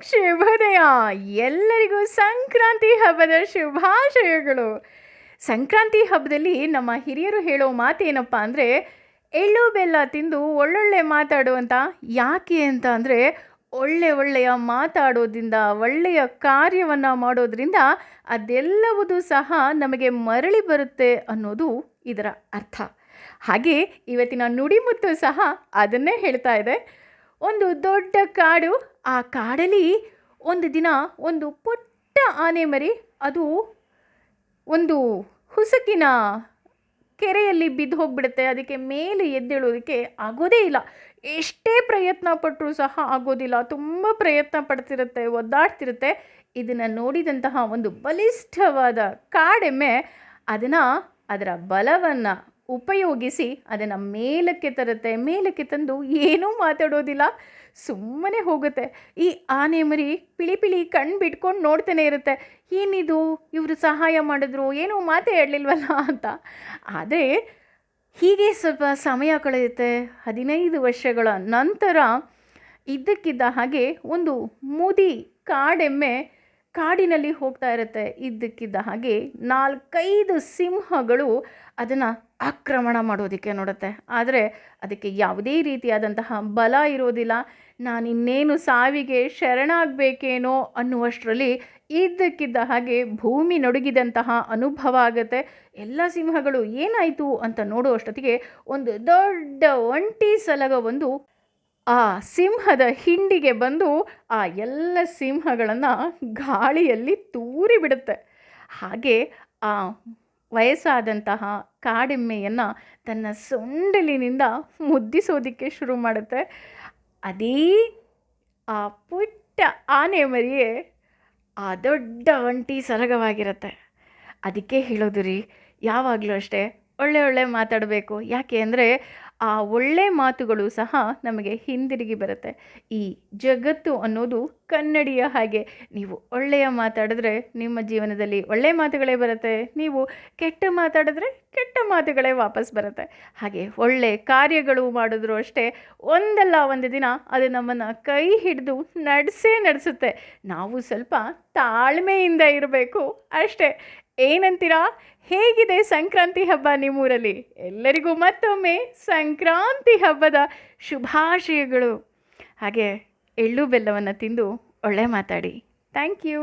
ಶುಭೋದಯ. ಎಲ್ಲರಿಗೂ ಸಂಕ್ರಾಂತಿ ಹಬ್ಬದ ಶುಭಾಶಯಗಳು. ಸಂಕ್ರಾಂತಿ ಹಬ್ಬದಲ್ಲಿ ನಮ್ಮ ಹಿರಿಯರು ಹೇಳೋ ಮಾತೇನಪ್ಪ ಅಂದರೆ, ಎಳ್ಳು ಬೆಲ್ಲ ತಿಂದು ಒಳ್ಳೊಳ್ಳೆ ಮಾತಾಡುವಂಥ. ಯಾಕೆ ಅಂತ ಅಂದರೆ, ಒಳ್ಳೆಯ ಮಾತಾಡೋದ್ರಿಂದ, ಒಳ್ಳೆಯ ಕಾರ್ಯವನ್ನು ಮಾಡೋದ್ರಿಂದ ಅದೆಲ್ಲವುದು ಸಹ ನಮಗೆ ಮರಳಿ ಬರುತ್ತೆ ಅನ್ನೋದು ಇದರ ಅರ್ಥ. ಹಾಗೆ ಇವತ್ತಿನ ನುಡಿಮುತ್ತು ಸಹ ಅದನ್ನೇ ಹೇಳ್ತಾ ಇದೆ. ಒಂದು ದೊಡ್ಡ ಕಾಡು. ಆ ಕಾಡಲ್ಲಿ ಒಂದು ದಿನ ಒಂದು ಪುಟ್ಟ ಆನೆ ಮರಿ ಅದು ಒಂದು ಹುಸುಕಿನ ಕೆರೆಯಲ್ಲಿ ಬಿದ್ದು ಹೋಗ್ಬಿಡುತ್ತೆ. ಅದಕ್ಕೆ ಮೇಲೆ ಎದ್ದೇಳೋದಕ್ಕೆ ಆಗೋದೇ ಇಲ್ಲ. ಎಷ್ಟೇ ಪ್ರಯತ್ನ ಪಟ್ಟರೂ ಸಹ ಆಗೋದಿಲ್ಲ. ತುಂಬ ಪ್ರಯತ್ನ ಪಡ್ತಿರುತ್ತೆ, ಒದ್ದಾಡ್ತಿರುತ್ತೆ. ಇದನ್ನು ನೋಡಿದಂತಹ ಒಂದು ಬಲಿಷ್ಠವಾದ ಕಾಡೆಮ್ಮೆ ಅದನ್ನು ಅದರ ಬಲವನ್ನು ಉಪಯೋಗಿಸಿ ಅದನ್ನು ಮೇಲಕ್ಕೆ ತರುತ್ತೆ. ಮೇಲಕ್ಕೆ ತಂದು ಏನೂ ಮಾತಾಡೋದಿಲ್ಲ, ಸುಮ್ಮನೆ ಹೋಗುತ್ತೆ. ಈ ಆನೆ ಮರಿ ಪಿಳಿ ಕಣ್ಣು ಬಿಟ್ಕೊಂಡು ನೋಡ್ತಾನೆ ಇರುತ್ತೆ. ಏನಿದು, ಇವರು ಸಹಾಯ ಮಾಡಿದ್ರು, ಏನೂ ಮಾತೇ ಆಡಲಿಲ್ವಲ್ಲ ಅಂತ. ಆದರೆ ಹೀಗೆ ಸ್ವಲ್ಪ ಸಮಯ ಕಳೆಯುತ್ತೆ. 15 ವರ್ಷಗಳ ನಂತರ ಇದ್ದಕ್ಕಿದ್ದ ಹಾಗೆ ಒಂದು ಮುದಿ ಕಾಡೆಮ್ಮೆ ಕಾಡಿನಲ್ಲಿ ಹೋಗ್ತಾ ಇರುತ್ತೆ. ಇದ್ದಕ್ಕಿದ್ದ ಹಾಗೆ 4-5 ಸಿಂಹಗಳು ಅದನ್ನು ಆಕ್ರಮಣ ಮಾಡೋದಕ್ಕೆ ನೋಡುತ್ತೆ. ಆದರೆ ಅದಕ್ಕೆ ಯಾವುದೇ ರೀತಿಯಾದಂತಹ ಬಲ ಇರೋದಿಲ್ಲ. ನಾನಿನ್ನೇನು ಸಾವಿಗೆ ಶರಣಾಗಬೇಕೇನೋ ಅನ್ನುವಷ್ಟರಲ್ಲಿ ಇದ್ದಕ್ಕಿದ್ದ ಹಾಗೆ ಭೂಮಿ ನಡುಗಿದಂತಹ ಅನುಭವ ಆಗುತ್ತೆ. ಎಲ್ಲ ಸಿಂಹಗಳು ಏನಾಯಿತು ಅಂತ ನೋಡುವಷ್ಟೊತ್ತಿಗೆ ಒಂದು ದೊಡ್ಡ ಒಂಟಿ ಸಲಗವೊಂದು ಆ ಸಿಂಹದ ಹಿಂಡಿಗೆ ಬಂದು ಆ ಎಲ್ಲ ಸಿಂಹಗಳನ್ನು ಗಾಳಿಯಲ್ಲಿ ತೂರಿ ಬಿಡುತ್ತೆ. ಹಾಗೆ ಆ ವಯಸ್ಸಾದಂತಹ ಕಾಡೆಮ್ಮೆಯನ್ನು ತನ್ನ ಸೊಂಡಿಲಿನಿಂದ ಮುದ್ದಿಸೋದಕ್ಕೆ ಶುರು ಮಾಡುತ್ತೆ. ಅದೇ ಆ ಪುಟ್ಟ ಆನೆ ಮರಿಯೇ ಆ ದೊಡ್ಡ ಒಂಟಿ ಸಲಗವಾಗಿರುತ್ತೆ. ಅದಕ್ಕೆ ಹೇಳೋದು ರೀ, ಯಾವಾಗಲೂ ಅಷ್ಟೇ ಒಳ್ಳೆ ಮಾತಾಡಬೇಕು. ಯಾಕೆ ಅಂದರೆ ಆ ಒಳ್ಳೆ ಮಾತುಗಳು ಸಹ ನಮಗೆ ಹಿಂದಿರುಗಿ ಬರುತ್ತೆ. ಈ ಜಗತ್ತು ಅನ್ನೋದು ಕನ್ನಡಿಯ ಹಾಗೆ. ನೀವು ಒಳ್ಳೆಯ ಮಾತಾಡಿದ್ರೆ ನಿಮ್ಮ ಜೀವನದಲ್ಲಿ ಒಳ್ಳೆಯ ಮಾತುಗಳೇ ಬರುತ್ತೆ. ನೀವು ಕೆಟ್ಟ ಮಾತಾಡಿದ್ರೆ ಕೆಟ್ಟ ಮಾತುಗಳೇ ವಾಪಸ್ ಬರುತ್ತೆ. ಹಾಗೆ ಒಳ್ಳೆ ಕಾರ್ಯಗಳು ಮಾಡಿದ್ರು ಅಷ್ಟೇ, ಒಂದಲ್ಲ ಒಂದು ದಿನ ಅದು ನಮ್ಮನ್ನು ಕೈ ಹಿಡಿದು ನಡೆಸುತ್ತೆ. ನಾವು ಸ್ವಲ್ಪ ತಾಳ್ಮೆಯಿಂದ ಇರಬೇಕು ಅಷ್ಟೇ. ಏನಂತೀರಾ? ಹೇಗಿದೆ ಸಂಕ್ರಾಂತಿ ಹಬ್ಬ ನಿಮ್ಮೂರಲ್ಲಿ? ಎಲ್ಲರಿಗೂ ಮತ್ತೊಮ್ಮೆ ಸಂಕ್ರಾಂತಿ ಹಬ್ಬದ ಶುಭಾಶಯಗಳು. ಹಾಗೆ ಎಳ್ಳು ಬೆಲ್ಲವನ್ನು ತಿಂದು ಒಳ್ಳೆ ಮಾತಾಡಿ. Thank you.